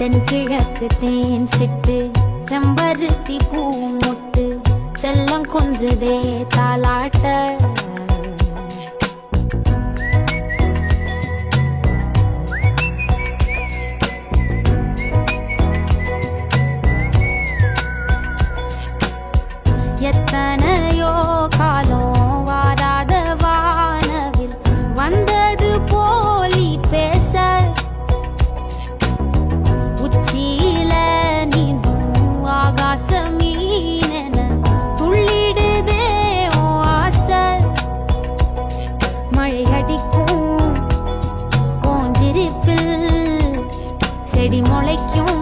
தென்கிழக்கு தேன் சிட்டு செம்பருத்தி பூ முட்டு செல்லம் கொஞ்சதே தாலாட்ட எத்தனையோ காலம் வாராத வானவில் வந்தது போலி பேச உச்சியில நீந்தும் ஆகாச மீனென துள்ளிடுதே உன் ஆசை மழை அடிக்கும் உன் சிரிப்பில் செடி முளைக்கும்